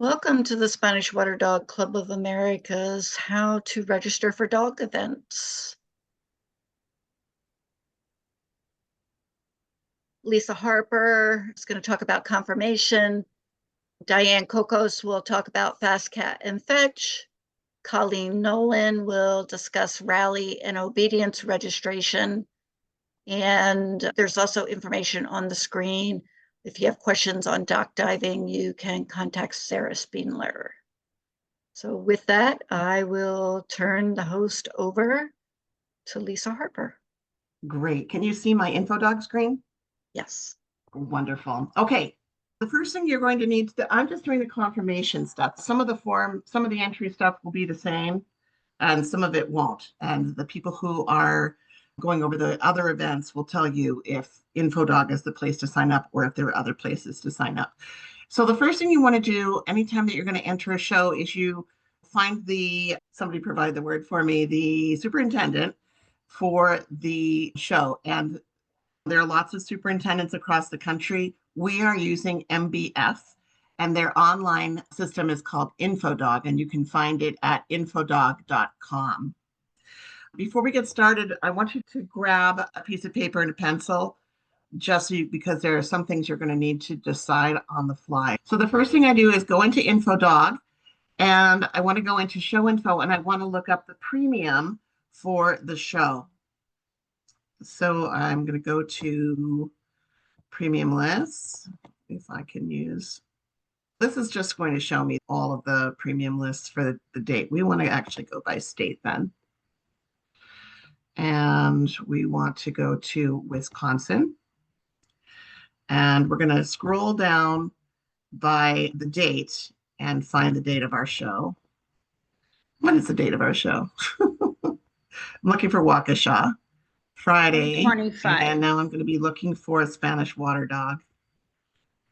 Welcome to the Spanish Water Dog Club of America's How to Register for Dog Events. Lisa Harper is going to talk about Conformation. Diane Cocos will talk about Fast Cat and Fetch. Colleen Nolan will discuss Rally and Obedience registration. And there's also information on the screen. If you have questions on dock diving, you can contact Sarah Spindler. So with that, I will turn the host over to Lisa Harper. Great. Can you see my info dog screen? Yes. Wonderful. Okay. The first thing you're going to need to, I'm just doing the confirmation stuff. Some of the entry stuff will be the same and some of it won't. And the people who are going over the other events will tell you if InfoDog is the place to sign up or if there are other places to sign up. So the first thing you want to do anytime that you're going to enter a show is you find somebody provide the word for me, the superintendent for the show. And there are lots of superintendents across the country. We are using MBF, and their online system is called InfoDog, and you can find it at infodog.com. Before we get started, I want you to grab a piece of paper and a pencil, because there are some things you're going to need to decide on the fly. So the first thing I do is go into InfoDog, and I want to go into Show Info, and I want to look up the premium for the show. So I'm going to go to Premium Lists, if I can use. This is just going to show me all of the premium lists for the date. We want to actually go by state then. And we want to go to Wisconsin. And we're going to scroll down by the date and find the date of our show. What is the date of our show? I'm looking for Waukesha. Friday. 25. And now I'm going to be looking for a Spanish water dog.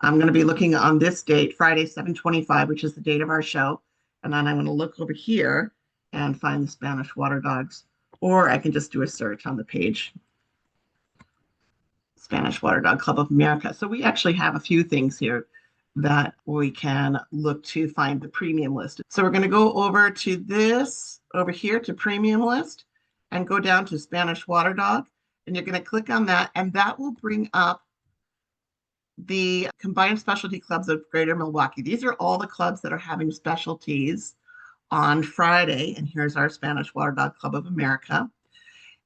I'm going to be looking on this date, Friday, 7/25, which is the date of our show. And then I'm going to look over here and find the Spanish water dogs. Or I can just do a search on the page. Spanish Water Dog Club of America. So we actually have a few things here that we can look to find the premium list. So we're going to go over to this, over here to premium list, and go down to Spanish Water Dog. And you're going to click on that, and that will bring up the Combined Specialty Clubs of Greater Milwaukee. These are all the clubs that are having specialties on Friday. And here's our Spanish Water Dog Club of America.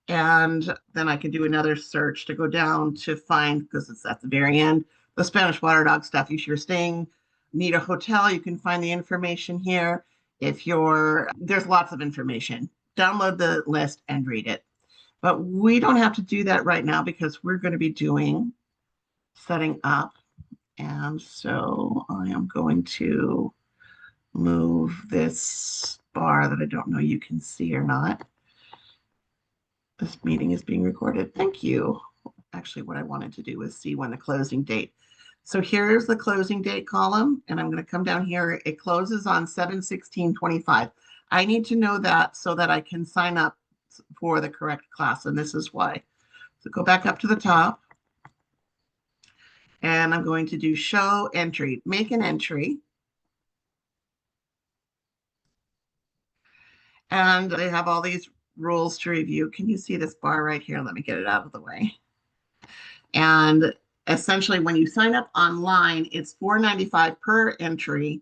And then I can do another search to go down to find, because it's at the very end, the Spanish Water Dog stuff. If you're need a hotel, you can find the information here. There's lots of information. Download the list and read it. But we don't have to do that right now because we're going to be doing setting up. And so I am going to move this bar that I don't know you can see or not. This meeting is being recorded. Thank you. Actually, what I wanted to do was see when the closing date. So here's the closing date column, and I'm going to come down here. It closes on 7/16/25. I need to know that so that I can sign up for the correct class, and this is why. So go back up to the top, and I'm going to do show entry, make an entry. And they have all these rules to review. Can you see this bar right here? Let me get it out of the way. And essentially, when you sign up online, it's $4.95 per entry.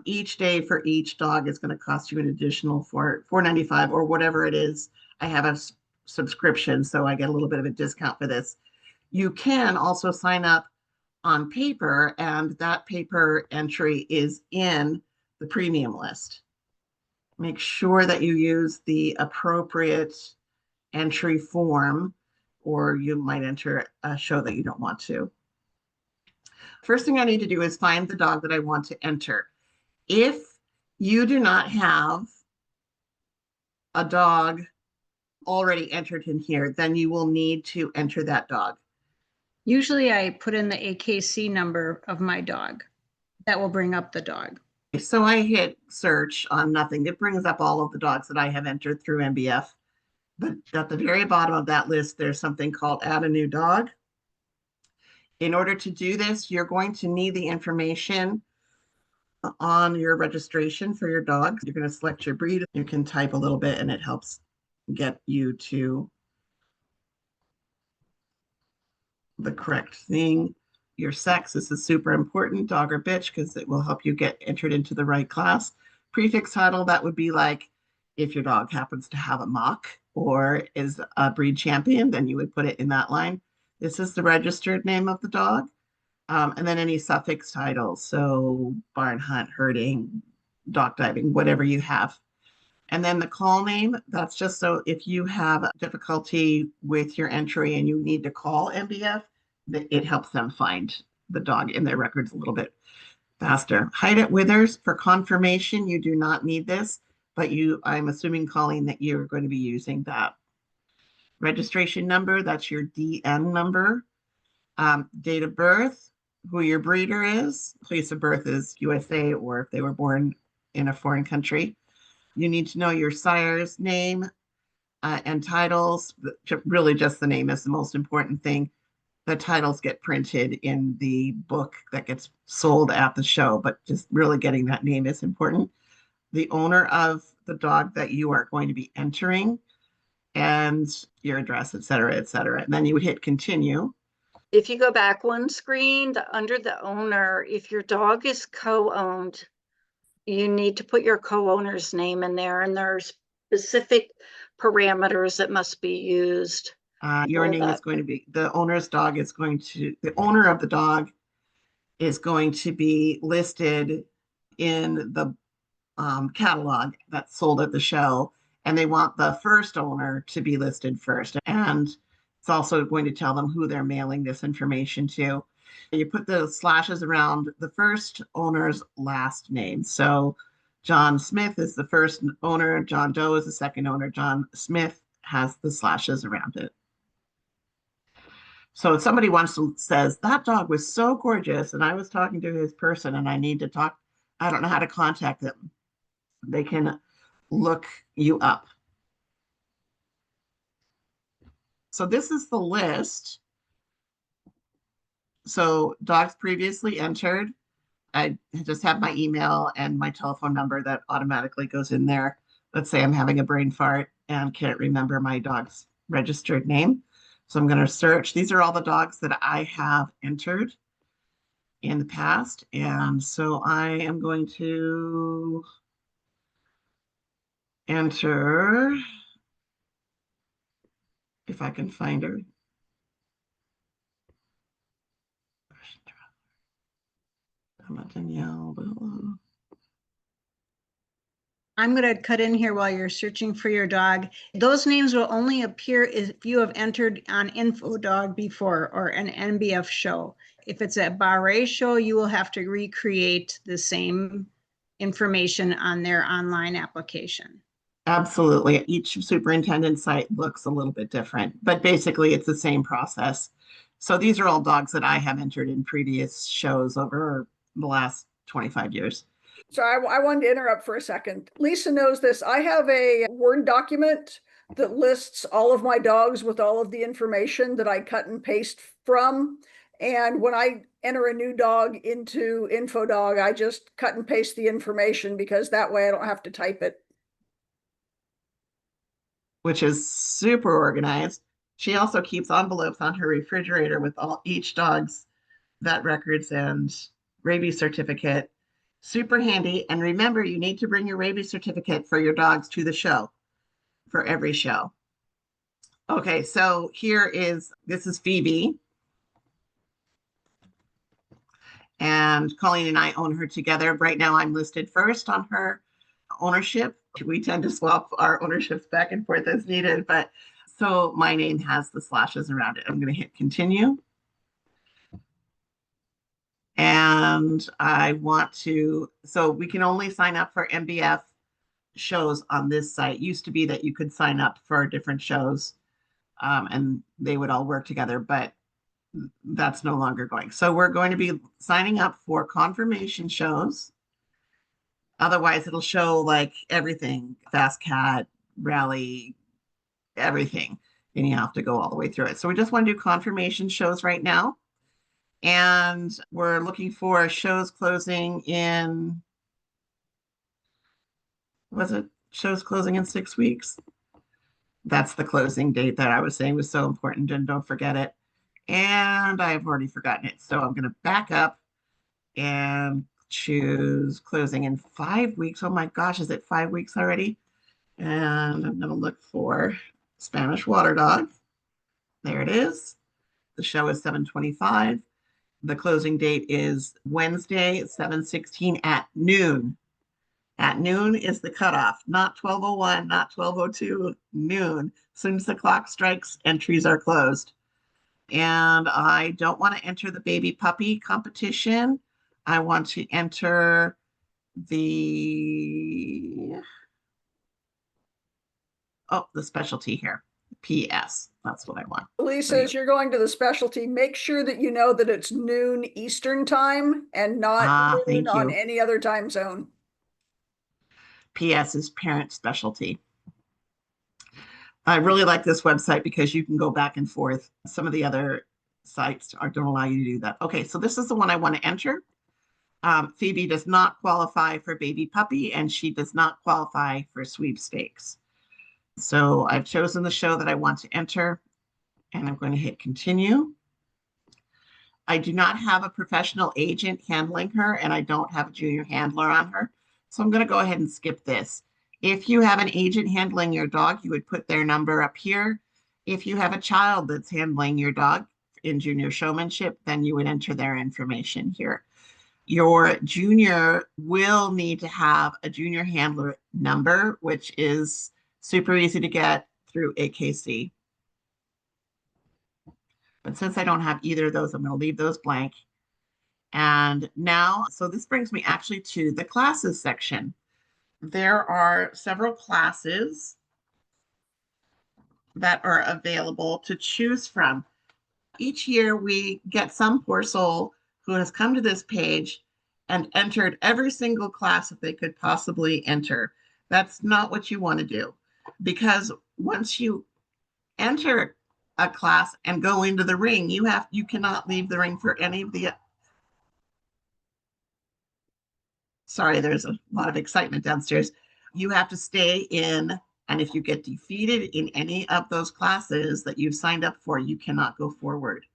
Each day for each dog is going to cost you an additional $4.95 or whatever it is. I have a subscription, so I get a little bit of a discount for this. You can also sign up on paper, and that paper entry is in the premium list. Make sure that you use the appropriate entry form, or you might enter a show that you don't want to. First thing I need to do is find the dog that I want to enter. If you do not have a dog already entered in here, then you will need to enter that dog. Usually I put in the AKC number of my dog. That will bring up the dog. So I hit search on nothing. It brings up all of the dogs that I have entered through MBF. But at the very bottom of that list, there's something called Add a New Dog. In order to do this, you're going to need the information on your registration for your dog. You're going to select your breed. You can type a little bit and it helps get you to the correct thing. Your sex, this is super important, dog or bitch, because it will help you get entered into the right class. Prefix title, that would be like if your dog happens to have a mock or is a breed champion, then you would put it in that line. This is the registered name of the dog. And then any suffix titles, so barn hunt, herding, dog diving, whatever you have. And then the call name, that's just so if you have difficulty with your entry and you need to call MBF, it helps them find the dog in their records a little bit faster. Height at Withers for confirmation, you do not need this, but I'm assuming, Colleen, that you're going to be using that. Registration number, that's your DN number. Date of birth, who your breeder is, place of birth is USA, or if they were born in a foreign country. You need to know your sire's name and titles. Really, just the name is the most important thing. The titles get printed in the book that gets sold at the show, but just really getting that name is important. The owner of the dog that you are going to be entering, and your address, et cetera, et cetera. And then you would hit continue. If you go back one screen, under the owner, if your dog is co-owned, you need to put your co-owner's name in there, and there are specific parameters that must be used. Your name is going to be, the owner of the dog is going to be listed in the catalog that's sold at the show, and they want the first owner to be listed first. And it's also going to tell them who they're mailing this information to. You put the slashes around the first owner's last name. So John Smith is the first owner, John Doe is the second owner, John Smith has the slashes around it. So if somebody says, that dog was so gorgeous, and I was talking to his person and I need to talk, I don't know how to contact them, they can look you up. So this is the list. So dogs previously entered. I just have my email and my telephone number that automatically goes in there. Let's say I'm having a brain fart and can't remember my dog's registered name. So I'm going to search. These are all the dogs that I have entered in the past. And so I am going to enter, if I can find her. Danielle. I'm going to cut in here while you're searching for your dog. Those names will only appear if you have entered on InfoDog before or an NBF show. If it's a Bahrain show, you will have to recreate the same information on their online application. Absolutely. Each superintendent site looks a little bit different, but basically it's the same process. So these are all dogs that I have entered in previous shows over the last 25 years. So I wanted to interrupt for a second. Lisa knows this. I have a Word document that lists all of my dogs with all of the information that I cut and paste from. And when I enter a new dog into InfoDog, I just cut and paste the information because that way I don't have to type it. Which is super organized. She also keeps envelopes on her refrigerator with each dog's vet records and rabies certificate. Super handy. And remember, you need to bring your rabies certificate for your dogs to the show, for every show. Okay, so this is Phoebe. And Colleen and I own her together. Right now I'm listed first on her ownership. We tend to swap our ownerships back and forth as needed, but so my name has the slashes around it. I'm going to hit continue. And I want to, so we can only sign up for MBF shows on this site. It used to be that you could sign up for different shows and they would all work together, but that's no longer going. So we're going to be signing up for confirmation shows. Otherwise, it'll show like everything, Fast Cat, Rally, everything. And you have to go all the way through it. So we just want to do confirmation shows right now. And we're looking for shows closing in Was it shows closing in 6 weeks? That's the closing date that I was saying was so important, and don't forget it. And I've already forgotten it. So I'm going to back up and choose closing in 5 weeks. Oh my gosh, is it 5 weeks already? And I'm going to look for Spanish Water Dog. There it is. The show is 7:25. The closing date is Wednesday, 7:16 at noon. At noon is the cutoff, not 12:01, not 12:02, noon. As soon as the clock strikes, entries are closed. And I don't want to enter the baby puppy competition. I want to enter the specialty here, PS. That's what I want. Lisa, as you're going to the specialty, make sure that you know that it's noon Eastern time and not noon Thank on you. any other time zone. PS is parent specialty. I really like this website because you can go back and forth. Some of the other sites don't allow you to do that. Okay, so this is the one I want to enter. Phoebe does not qualify for baby puppy, and she does not qualify for sweepstakes. So I've chosen the show that I want to enter, and I'm going to hit continue. I do not have a professional agent handling her, and I don't have a junior handler on her. So I'm going to go ahead and skip this. If you have an agent handling your dog, you would put their number up here. If you have a child that's handling your dog in junior showmanship, then you would enter their information here. Your junior will need to have a junior handler number, which is super easy to get through AKC. But since I don't have either of those, I'm going to leave those blank. And now, so this brings me actually to the classes section. There are several classes that are available to choose from. Each year we get some poor soul who has come to this page and entered every single class that they could possibly enter. That's not what you want to do, because once you enter a class and go into the ring, you cannot leave the ring for any of the sorry, there's a lot of excitement downstairs. You have to stay in, and if you get defeated in any of those classes that you've signed up for, you cannot go forward.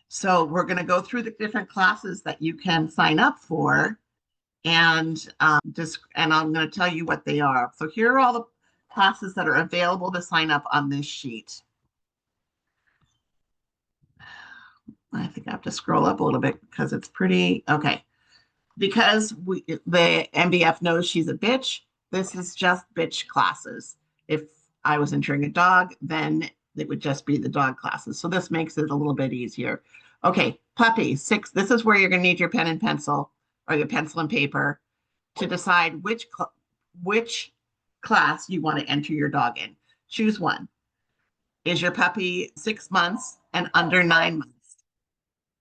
So we're going to go through the different classes that you can sign up for, and I'm going to tell you what they are. So here are all the classes that are available to sign up on this sheet. I think I have to scroll up a little bit because it's pretty, okay. Because the MBF knows she's a bitch, this is just bitch classes. If I was entering a dog, then it would just be the dog classes. So this makes it a little bit easier. Okay, puppy, 6. This is where you're going to need your pen and pencil, or your pencil and paper, to decide which class you want to enter your dog in. Choose one. Is your puppy 6 months and under 9 months?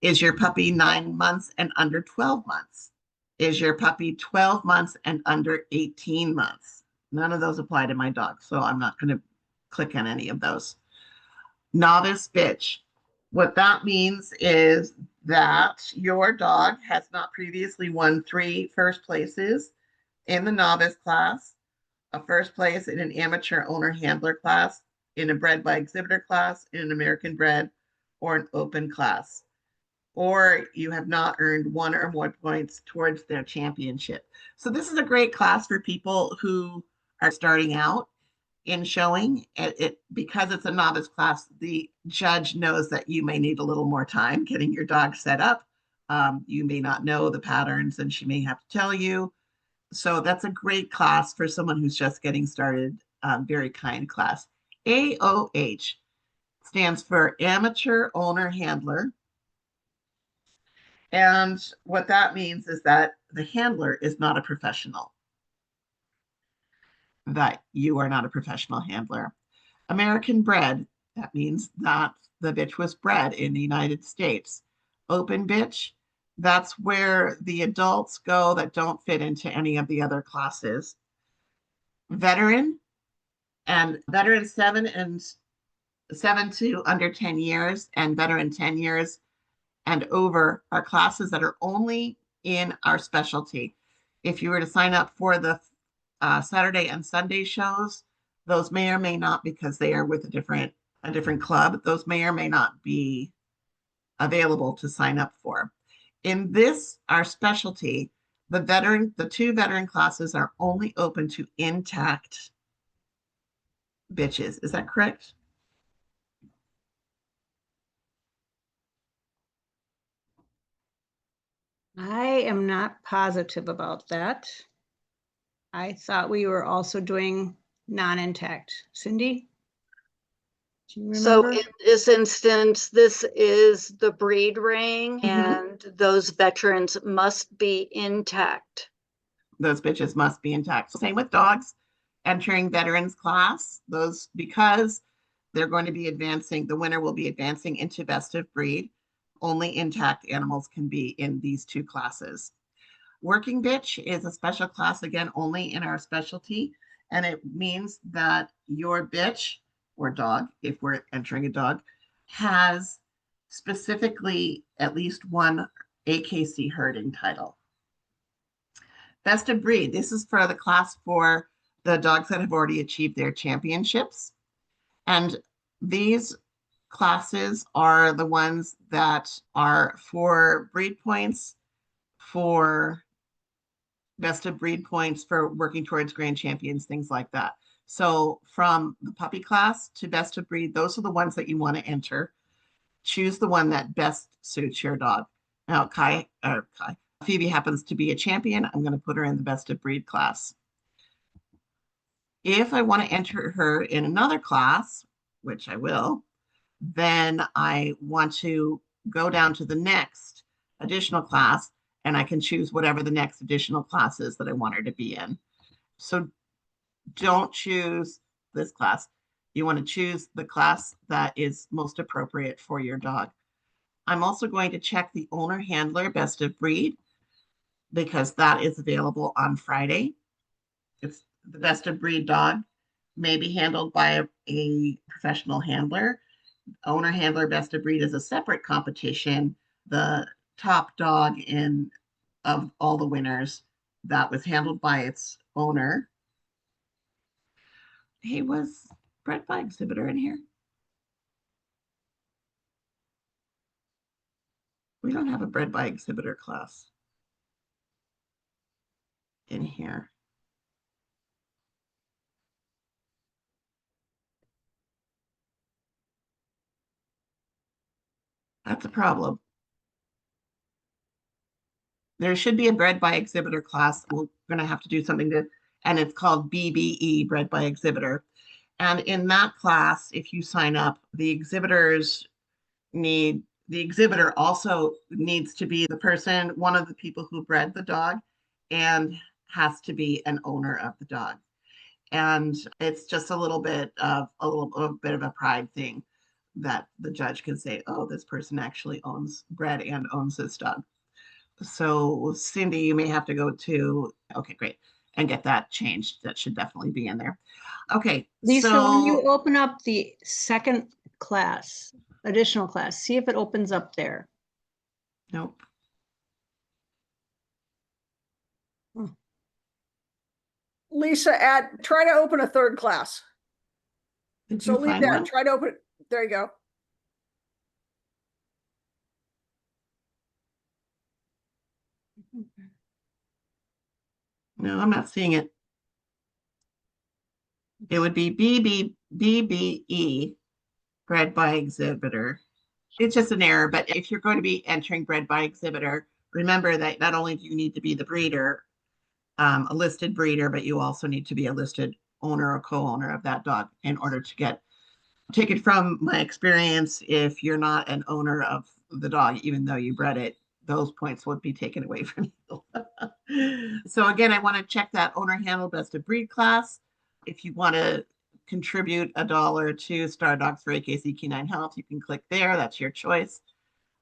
Is your puppy 9 months and under 12 months? Is your puppy 12 months and under 18 months? None of those apply to my dog, so I'm not going to click on any of those. Novice bitch. What that means is that your dog has not previously won 3 first places in the novice class, a first place in an amateur owner handler class, in a bred by exhibitor class, in an American bred, or an open class, or you have not earned 1 or more points towards their championship. So this is a great class for people who are starting out in showing. Because it's a novice class, the judge knows that you may need a little more time getting your dog set up. You may not know the patterns, and she may have to tell you. So that's a great class for someone who's just getting started. Very kind class. AOH stands for Amateur Owner Handler. And what that means is that the handler is not a professional, that you are not a professional handler. American bred, that means that the bitch was bred in the United States. Open bitch, that's where the adults go that don't fit into any of the other classes. Veteran, and veteran 7 to under 10 years, and veteran 10 years and over are classes that are only in our specialty. If you were to sign up for the Saturday and Sunday shows, those may or may not, because they are with a different club, those may or may not be available to sign up for. In this, our specialty, the two veteran classes are only open to intact bitches. Is that correct? I am not positive about that. I thought we were also doing non-intact. Cindy? Do you So remember? in this instance, this is the breed ring, Mhm. and those veterans must be intact. Those bitches must be intact. Same with dogs entering veterans class. Those, because they're going to be advancing, the winner will be advancing into best of breed. Only intact animals can be in these two classes. Working bitch is a special class, again, only in our specialty. And it means that your bitch or dog, if we're entering a dog, has specifically at least one AKC herding title. Best of breed, this is for the class for the dogs that have already achieved their championships. And these classes are the ones that are for breed points, for best of breed points, for working towards grand champions, things like that. So from the puppy class to best of breed, those are the ones that you want to enter. Choose the one that best suits your dog. Now, Phoebe happens to be a champion. I'm going to put her in the best of breed class. If I want to enter her in another class, which I will, then I want to go down to the next additional class, and I can choose whatever the next additional class is that I want her to be in. So don't choose this class. You want to choose the class that is most appropriate for your dog. I'm also going to check the owner handler best of breed, because that is available on Friday. It's the best of breed dog may be handled by a professional handler. Owner handler best of breed is a separate competition. The top dog in of all the winners, that was handled by its owner. Hey, was bred by exhibitor in here? We don't have a bred by exhibitor class in here. That's a problem. There should be a bred by exhibitor class. We're going to have to do something to, and it's called BBE, bred by exhibitor. And in that class, if you sign up, the exhibitor also needs to be the person, one of the people who bred the dog, and has to be an owner of the dog. And it's just a bit of a pride thing that the judge can say, oh, this person actually bred and owns this dog. So Cindy, you may have to go to, okay, great, and get that changed. That should definitely be in there. Okay. Lisa, when you open up the second class, additional class, see if it opens up there. Nope. Lisa, try to open a third class. Did So you leave find that, one? try to open it. There you go. No, I'm not seeing it. It would be BBE, bred by exhibitor. It's just an error, but if you're going to be entering bred by exhibitor, remember that not only do you need to be the breeder, a listed breeder, but you also need to be a listed owner or co-owner of that dog in order to take it. From my experience, if you're not an owner of the dog, even though you bred it, those points would be taken away from you. So again, I want to check that owner handle best of breed class. If you want to contribute $1 to Star Dogs for AKC Canine Health, you can click there. That's your choice.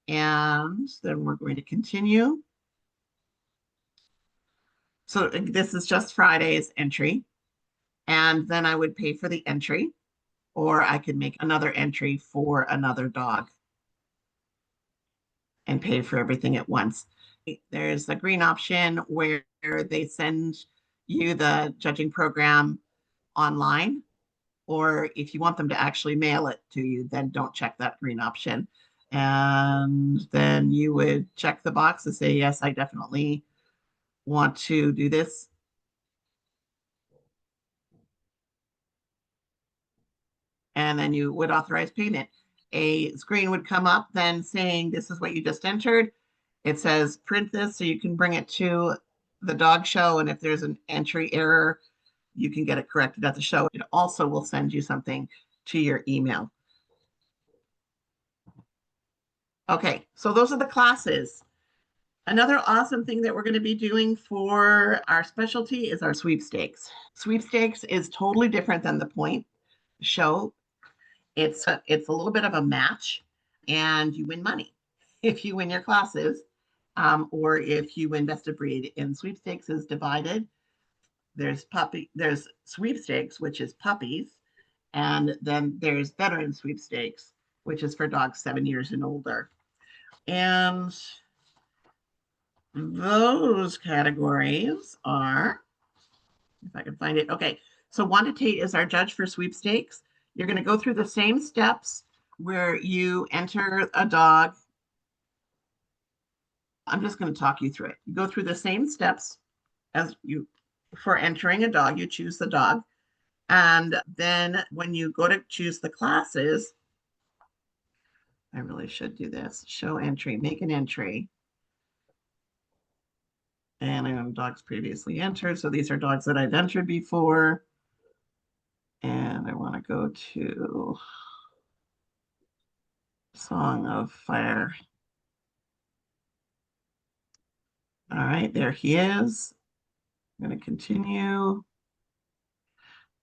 And then we're going to continue. So this is just Friday's entry. And then I would pay for the entry, or I could make another entry for another dog and pay for everything at once. There's a green option where they send you the judging program online, or if you want them to actually mail it to you, then don't check that green option. And then you would check the box to say, yes, I definitely want to do this. And then you would authorize payment. A screen would come up then saying, this is what you just entered. It says print this so you can bring it to the dog show. And if there's an entry error, you can get it corrected at the show. It also will send you something to your email. Okay, so those are the classes. Another awesome thing that we're going to be doing for our specialty is our sweepstakes. Sweepstakes is totally different than the point show. It's a little bit of a match, and you win money if you win your classes, or if you win best of breed. In sweepstakes is divided. There's sweepstakes, which is puppies, and then there's veteran sweepstakes, which is for dogs 7 years and older. And those categories are, if I can find it. Okay, so Wanda Tate is our judge for sweepstakes. You're going to go through the same steps where you enter a dog. I'm just going to talk you through it. You go through the same steps as you for entering a dog. You choose the dog. And then when you go to choose the classes, I really should do this. Show entry, make an entry. And I have dogs previously entered. So these are dogs that I've entered before. And I want to go to Song of Fire. All right, there he is. I'm going to continue.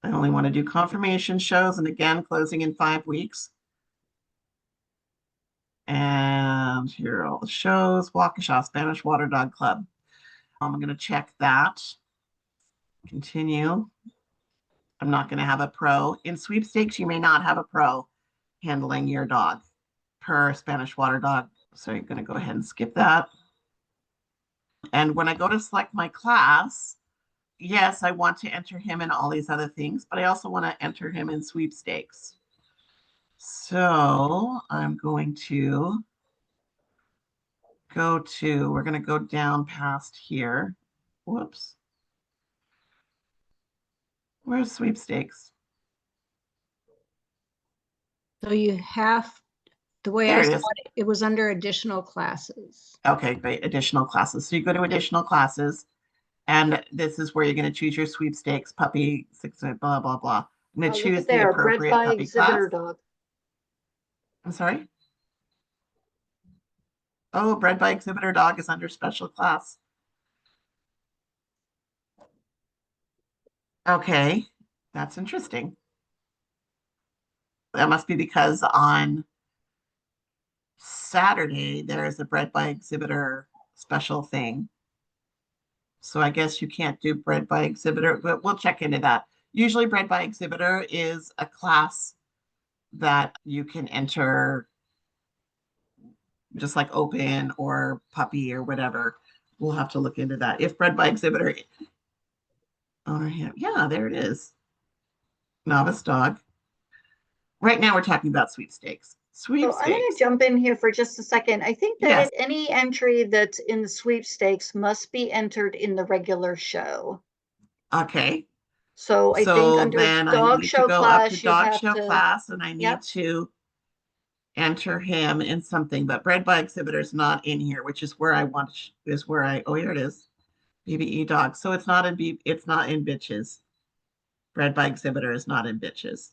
I only want to do confirmation shows, and again, closing in 5 weeks. And here are all the shows. Waukesha Spanish Water Dog Club. I'm going to check that. Continue. I'm not going to have a pro. In sweepstakes, you may not have a pro handling your dog per Spanish Water Dog. So you're going to go ahead and skip that. And when I go to select my class, yes, I want to enter him in all these other things, but I also want to enter him in sweepstakes. So I'm going to we're going to go down past here. Whoops. Where's sweepstakes? So you have, the way There I it saw is. it was under additional classes. Okay, great. Additional classes. So you go to additional classes, and this is where you're going to choose your sweepstakes, puppy, blah, blah, blah. I'm going to choose the appropriate puppy class. Dog. I'm sorry? Oh, bred by exhibitor dog is under special class. Okay, that's interesting. That must be because on Saturday, there is a bred by exhibitor special thing. So I guess you can't do bred by exhibitor, but we'll check into that. Usually bred by exhibitor is a class that you can enter just like open or puppy or whatever. We'll have to look into that. If bred by exhibitor, owner, yeah, there it is. Novice dog. Right now we're talking about sweepstakes. So I'm going to Sweepstakes. jump in here for just a second. I think that Yes. any entry that's in the sweepstakes must be entered in the regular show. Okay. So I think So under then I dog need to show go up to class, you dog have show to, class, and I need Yep. to enter him in something, but bred by exhibitor is not in here, which is where I want, is where I, oh, here it is. BBE dog. So it's not in it's not in bitches. Bred by exhibitor is not in bitches.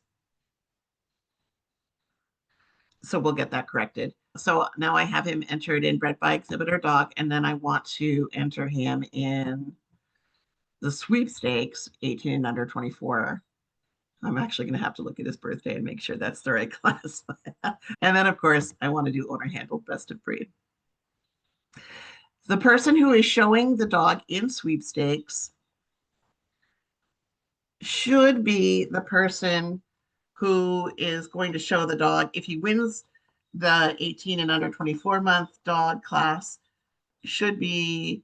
So we'll get that corrected. So now I have him entered in bred by exhibitor dog, and then I want to enter him in the sweepstakes, 18 and under 24. I'm actually going to have to look at his birthday and make sure that's the right class. And then, of course, I want to do owner handled best of breed. The person who is showing the dog in sweepstakes should be the person who is going to show the dog. If he wins the 18 and under 24 month dog class, should be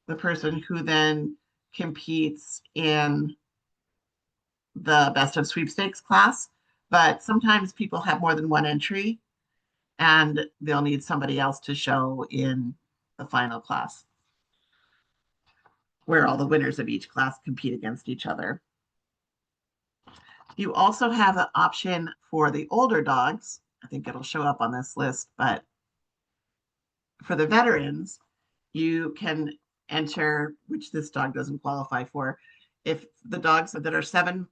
the person who then competes in the best of sweepstakes class, but sometimes people have more than one entry and they'll need somebody else to show in the final class, where all the winners of each class compete against each other. You also have an option for the older dogs. I think it'll show up on this list, but for the veterans, you can enter, which this dog doesn't qualify for, if the dogs that are 7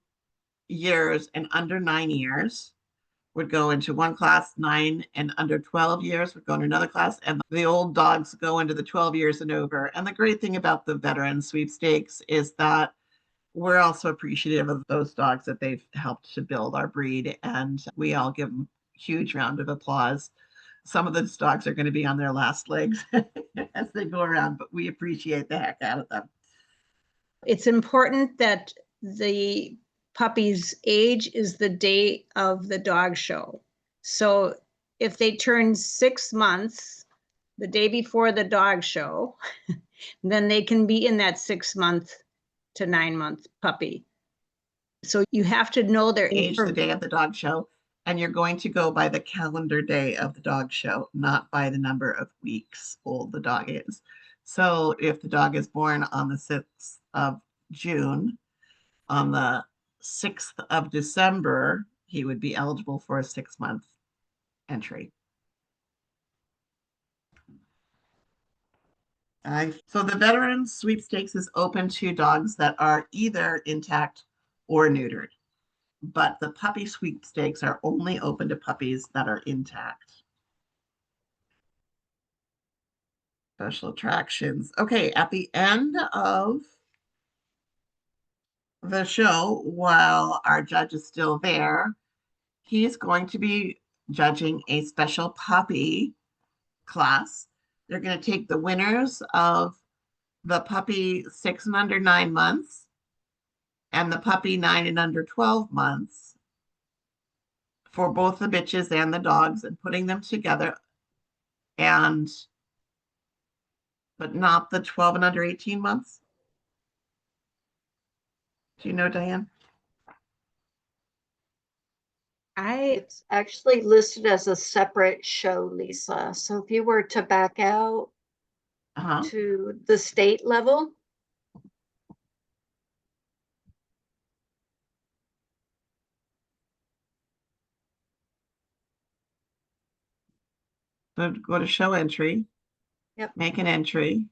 years and under 9 years would go into one class, 9 and under 12 years would go into another class, and the old dogs go into the 12 years and over. And the great thing about the veteran sweepstakes is that we're also appreciative of those dogs that they've helped to build our breed, and we all give them a huge round of applause. Some of those dogs are going to be on their last legs as they go around, but we appreciate the heck out of them. It's important that the puppy's age is the day of the dog show. So if they turn 6 months the day before the dog show, then they can be in that 6-month to 9-month puppy. So you have to know their age the day of the dog show, and you're going to go by the calendar day of the dog show, not by the number of weeks old the dog is. So if the dog is born on the 6th of June, on the 6th of December, he would be eligible for a 6-month entry. So the Veterans Sweepstakes is open to dogs that are either intact or neutered, but the puppy sweepstakes are only open to puppies that are intact. Special attractions. Okay, at the end of the show, while our judge is still there, he is going to be judging a special puppy class. They're going to take the winners of the puppy 6 and under 9 months and the puppy 9 and under 12 months for both the bitches and the dogs, and putting them together, but not the 12 and under 18 months. Do you know, Diane? It's actually listed as a separate show, Lisa. So if you were to back out to the state level, So go to show entry. Yep. Make an entry.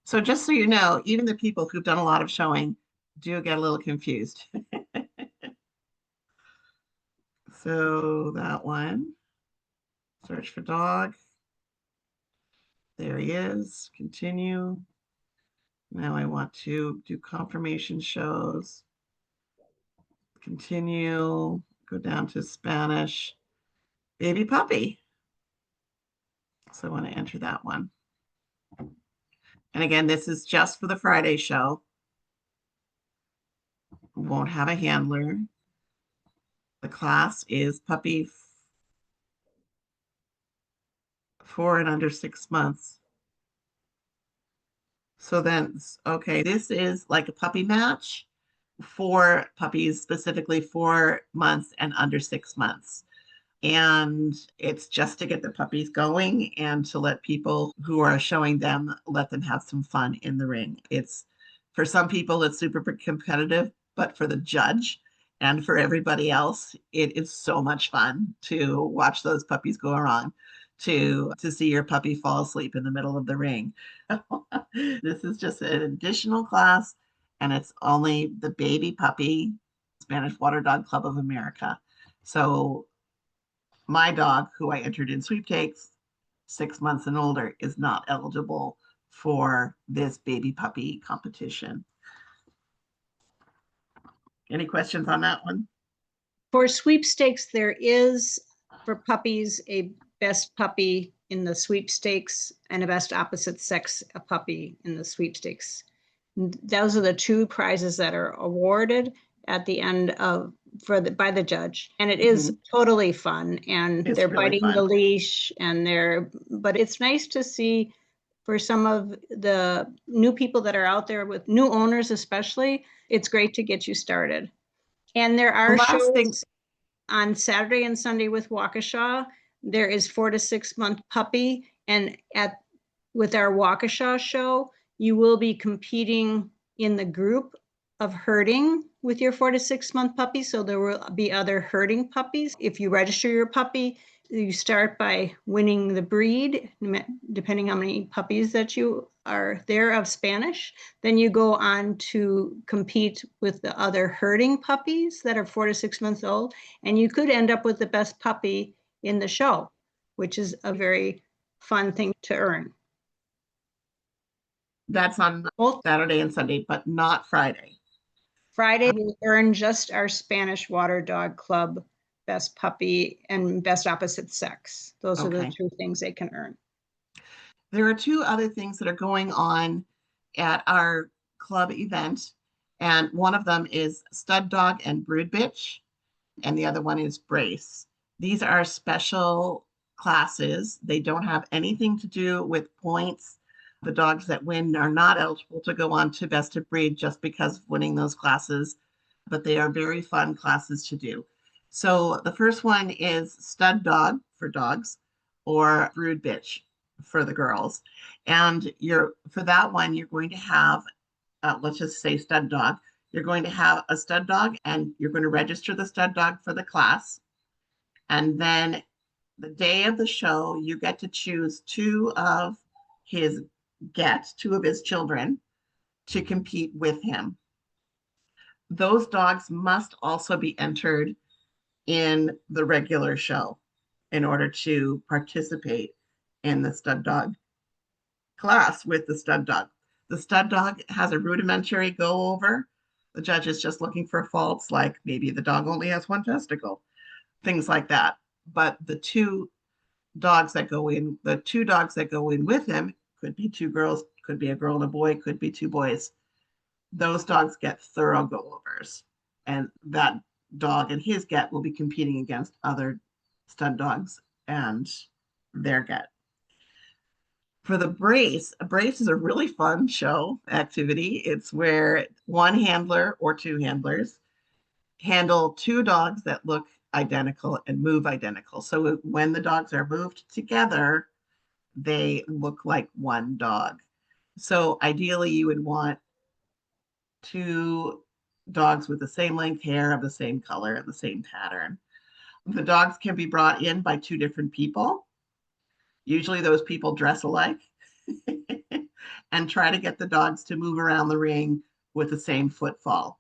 So just so you know, even the people who've done a lot of showing do get a little confused. So that one, search for dog. There he is. Continue. Now I want to do confirmation shows. Continue. Go down to Spanish. Baby puppy. So I want to enter that one. And again, this is just for the Friday show. Won't have a handler. The class is puppy 4 and under 6 months. So then, okay, this is like a puppy match for puppies, specifically 4 months and under 6 months. And it's just to get the puppies going and to let people who are showing them, let them have some fun in the ring. It's, for some people, it's super competitive, but for the judge and for everybody else, it is so much fun to watch those puppies go around, to see your puppy fall asleep in the middle of the ring. This is just an additional class, and it's only the baby puppy, Spanish Water Dog Club of America. So my dog, who I entered in sweepstakes, 6 months and older, is not eligible for this baby puppy competition. Any questions on that one? For sweepstakes, there is for puppies a best puppy in the sweepstakes and a best opposite sex a puppy in the sweepstakes. Those are the 2 prizes that are awarded at the end of by the judge, and it is totally fun, and It's they're really biting fun. the leash, and but it's nice to see for some of the new people that are out there with new owners, especially, it's great to get you started. And there are last thing- shows on Saturday and Sunday with Waukesha. There is 4 to 6 month puppy, and with our Waukesha show, you will be competing in the group of herding with your 4 to 6 month puppy. So there will be other herding puppies. If you register your puppy, you start by winning the breed, depending how many puppies that you are there of Spanish. Then you go on to compete with the other herding puppies that are 4 to 6 months old. And you could end up with the best puppy in the show, which is a very fun thing to earn. That's on Both Saturday and Sunday, but not Friday. Friday, we earn just our Spanish Water Dog Club best puppy and best opposite sex. Those are the Okay. 2 things they can earn. There are 2 other things that are going on at our club event, and one of them is Stud Dog and Brood Bitch, and the other one is Brace. These are special classes. They don't have anything to do with points. The dogs that win are not eligible to go on to Best of Breed just because of winning those classes, but they are very fun classes to do. So the first one is Stud Dog for dogs or Brood Bitch for the girls. And for that one, you're going to have, let's just say Stud Dog. You're going to have a stud dog and you're going to register the stud dog for the class. And then the day of the show, you get to choose 2 of his children to compete with him. Those dogs must also be entered in the regular show in order to participate in the stud dog class with the stud dog. The stud dog has a rudimentary go over. The judge is just looking for faults, like maybe the dog only has 1 testicle, things like that. But the 2 dogs that go in with him, could be 2 girls, could be a girl and a boy, could be 2 boys. Those dogs get thorough go-overs, and that dog and his get will be competing against other stud dogs and their get. For the brace, a brace is a really fun show activity. It's where 1 handler or 2 handlers handle 2 dogs that look identical and move identical. So when the dogs are moved together, they look like 1 dog. So ideally, you would want 2 dogs with the same length hair, of the same color, and the same pattern. The dogs can be brought in by 2 different people. Usually those people dress alike and try to get the dogs to move around the ring with the same footfall.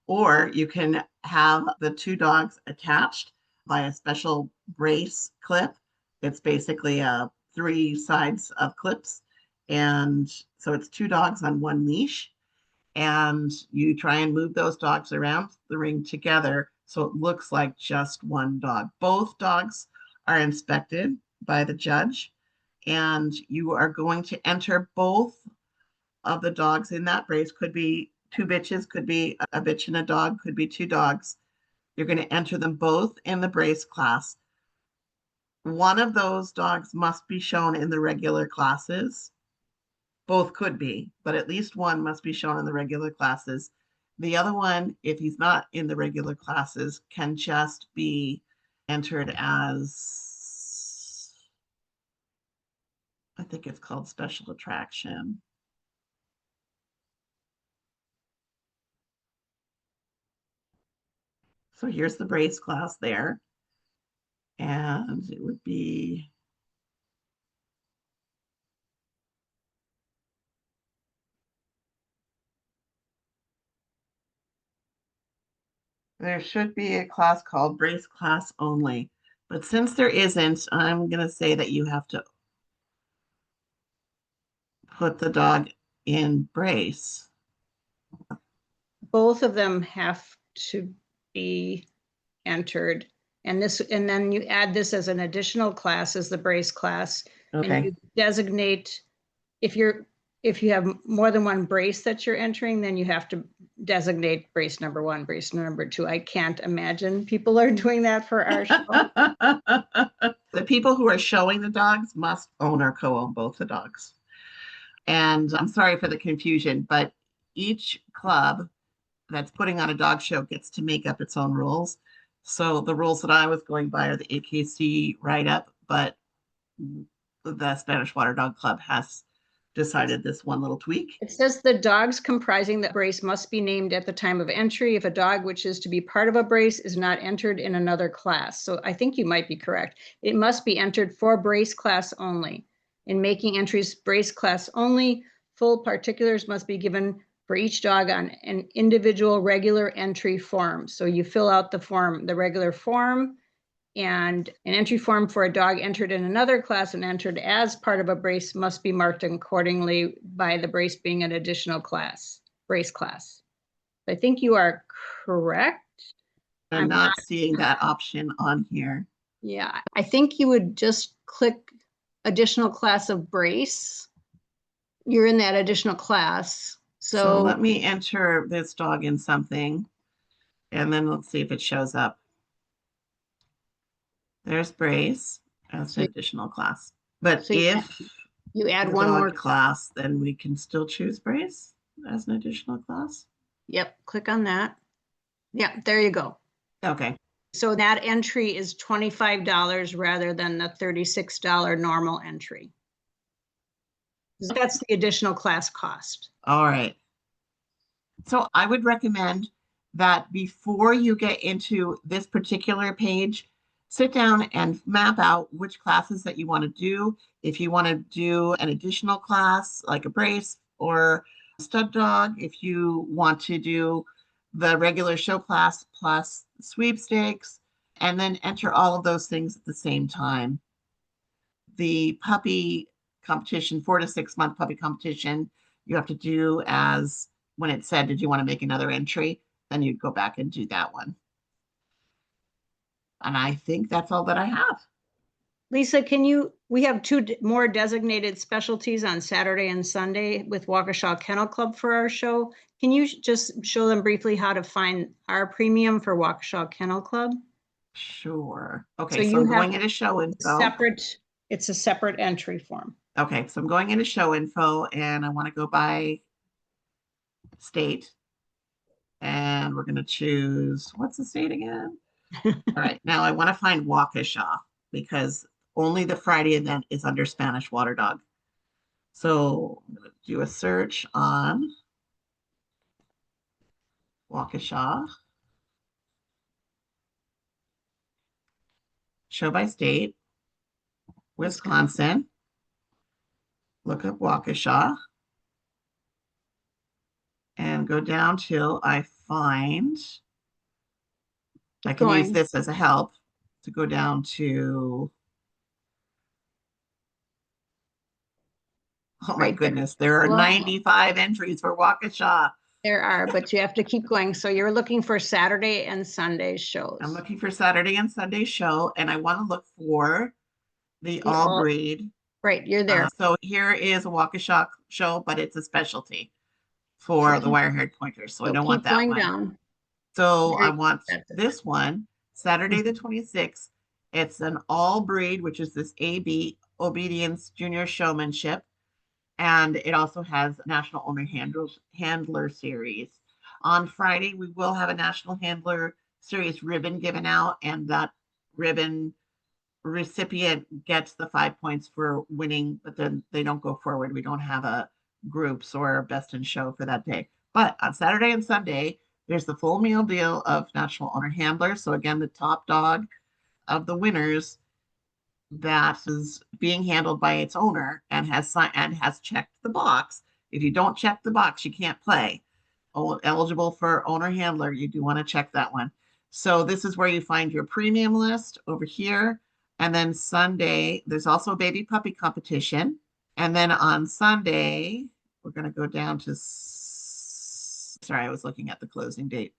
Or you can have the 2 dogs attached by a special brace clip. It's basically 3 sides of clips. And so it's 2 dogs on 1 leash. And you try and move those dogs around the ring together so it looks like just 1 dog. Both dogs are inspected by the judge, and you are going to enter both of the dogs in that brace. Could be 2 bitches, could be a bitch and a dog, could be 2 dogs. You're going to enter them both in the brace class. One of those dogs must be shown in the regular classes. Both could be, but at least one must be shown in the regular classes. The other one, if he's not in the regular classes, can just be entered as, I think it's called special attraction. So here's the brace class there. And it would be, there should be a class called brace class only. But since there isn't, I'm going to say that you have to put the dog in brace. Both of them have to be entered. And then you add this as an additional class as the brace class. And Okay. you designate, if you have more than 1 brace that you're entering, then you have to designate brace number 1, brace number 2. I can't imagine people are doing that for our show. The people who are showing the dogs must own or co-own both the dogs. And I'm sorry for the confusion, but each club that's putting on a dog show gets to make up its own rules. So the rules that I was going by are the AKC write-up, but the Spanish Water Dog Club has decided this one little tweak. It says the dogs comprising the brace must be named at the time of entry if a dog wishes to be part of a brace is not entered in another class. So I think you might be correct. It must be entered for brace class only. In making entries brace class only, full particulars must be given for each dog on an individual regular entry form. So you fill out the form, the regular form, and an entry form for a dog entered in another class and entered as part of a brace must be marked accordingly by the brace being an additional class, brace class. I think you are correct. I'm not seeing that option on here. Yeah, I think you would just click additional class of brace. You're in that additional class. So let me enter this dog in something, and then let's see if it shows up. There's brace as an additional class. But if you add the one dog more class, then we can still choose brace as an additional class. Yep, click on that. Yeah, there you go. Okay. So that entry is $25 rather than the $36 normal entry. That's the additional class cost. All right. So I would recommend that before you get into this particular page, sit down and map out which classes that you want to do. If you want to do an additional class like a brace or stud dog, if you want to do the regular show class plus sweepstakes, and then enter all of those things at the same time. The puppy competition, 4 to 6 month puppy competition, you have to do as when it said, did you want to make another entry? Then you'd go back and do that one. And I think that's all that I have. Lisa, we have two more designated specialties on Saturday and Sunday with Waukesha Kennel Club for our show. Can you just show them briefly how to find our premium for Waukesha Kennel Club? Sure. Okay, so I'm going into show info. It's a separate entry form. Okay, so I'm going into show info and I want to go by state. And we're going to choose, what's the state again? All right, now I want to find Waukesha because only the Friday event is under Spanish Water Dog. So I'm going to do a search on Waukesha. Show by state. Wisconsin. Look up Waukesha. And go down till I find, I can use this as a help to go down to, oh my goodness, there are 95 entries for Waukesha. There are, but you have to keep going. So you're looking for Saturday and Sunday shows. I'm looking for Saturday and Sunday show, and I want to look for the all breed. Right, you're there. So here is a Waukesha show, but it's a specialty for the wire-haired pointers. So I don't want that one. Down. So I want this one, Saturday the 26th. It's an all breed, which is this AB, Obedience Junior Showmanship. And it also has National Owner Handler Series. On Friday, we will have a National Handler Series ribbon given out, and that ribbon recipient gets the 5 points for winning, but then they don't go forward. We don't have a groups or best in show for that day. But on Saturday and Sunday, there's the full meal deal of National Owner Handler. So again, the top dog of the winners that is being handled by its owner and has checked the box. If you don't check the box, you can't play. Eligible for owner handler, you do want to check that one. So this is where you find your premium list over here. And then Sunday, there's also a baby puppy competition. And then on Sunday, we're going to go down to, sorry, I was looking at the closing date.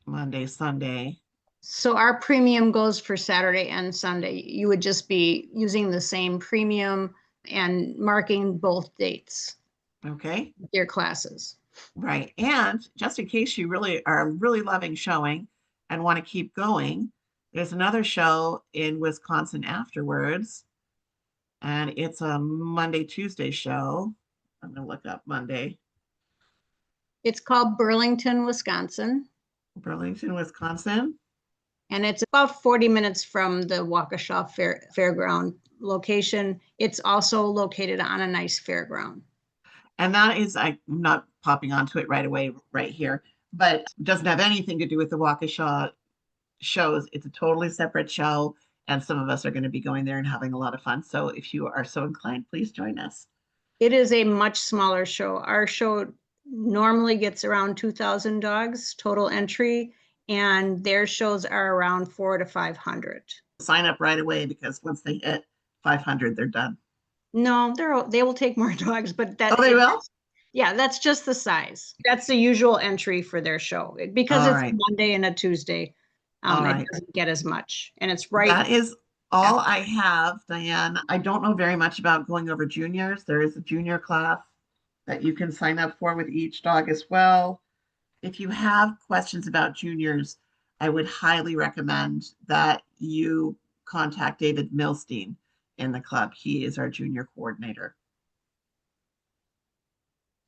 Monday, Sunday. So our premium goes for Saturday and Sunday. You would just be using the same premium and marking both dates. Okay. Your classes. Right. And just in case you really are loving showing and want to keep going, there's another show in Wisconsin afterwards. And it's a Monday, Tuesday show. I'm gonna look up Monday, It's called Burlington, Wisconsin, Burlington, Wisconsin. and it's about 40 minutes from the Waukesha Fairground location. It's also located on a nice fairground. And that is, I'm not popping onto it right away, right here, but doesn't have anything to do with the Waukesha shows. It's a totally separate show. And some of us are going to be going there and having a lot of fun. So if you are so inclined, please join us. It is a much smaller show. Our show normally gets around 2,000 dogs total entry, and their shows are around 400 to 500. Sign up right away because once they hit 500, they're done. No, they will take more dogs, but that Oh, they will? yeah, that's just the size. That's the usual entry for their show because All it's right. a Monday and a Tuesday. All It right. doesn't get as much, and it's right. That is all I have, Diane. I don't know very much about going over juniors. There is a junior class that you can sign up for with each dog as well. If you have questions about juniors, I would highly recommend that you contact David Milstein in the club. He is our junior coordinator.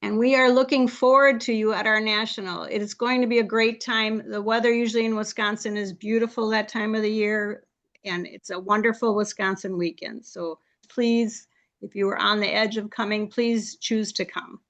And we are looking forward to you at our national. It is going to be a great time. The weather usually in Wisconsin is beautiful that time of the year, and it's a wonderful Wisconsin weekend. So please, if you are on the edge of coming, please choose to come.